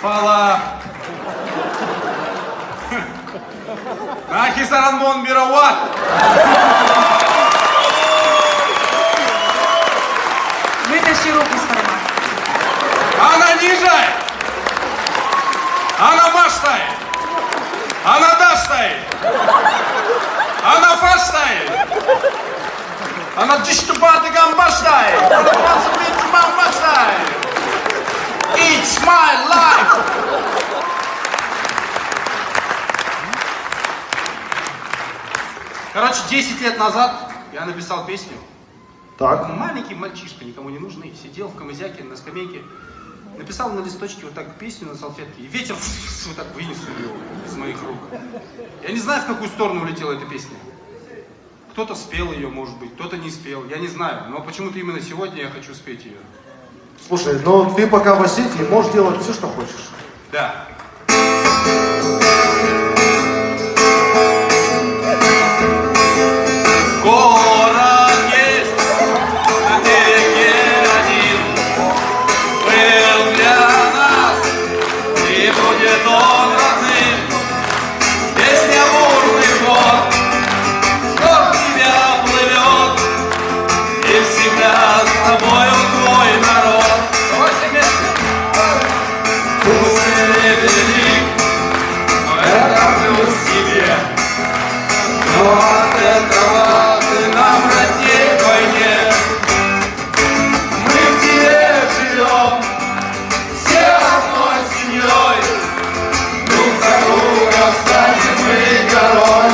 Фала. Нахи саранбон бирават. Вытащи руку из кармана. Она ниже. Она баштай. Она даштай. Она фаштай. Она диштубаты гамбаштай. Она працубит мамбаштай. It's my life. Короче, 10 лет назад я написал песню. Так. Маленький мальчишка, никому не нужный, сидел в камызяке на скамейке, написал на листочке вот так песню на салфетке, и ветер вот так вынес ее из моих рук. Я не знаю, в какую сторону улетела эта песня. Кто-то спел ее, может быть, кто-то не спел, я не знаю, но почему-то именно сегодня я хочу спеть ее. Слушай, ну ты пока в Осетии можешь делать все, что хочешь. Да. Город есть на береге один, был для нас и будет он родным. Песня бурных вод, скоро тебя плывет, и всегда с тобою твой народ. Пусть не велик, но это плюс себе, но от этого ты нам родней вдвойне. Мы в тебе живем, все одной семьей, друг за друга станем мы горой.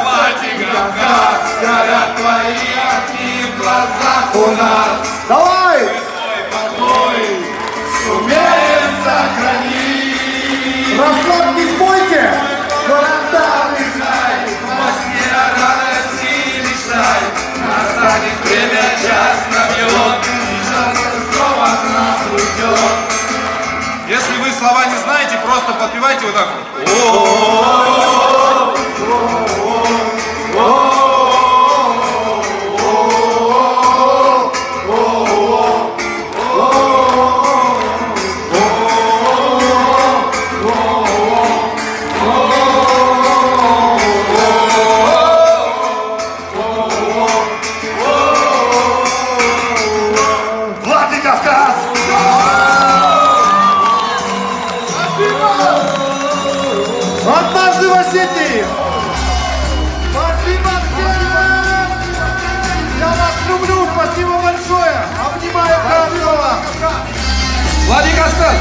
Владикавказ, горят твои огни в глазах у нас. Давай! Твой покой сумеем сохранить. Расклад не спойте! Города отдыхай, во сне о радости мечтай. Настанет время, час набьет, сейчас снова к нам уйдет. Если вы слова не знаете, просто подпевайте вот так вот. Владикавказ! Однажды в Осетии! Спасибо всем! Я вас люблю, спасибо большое! Обнимаю каждого! Владикавказ!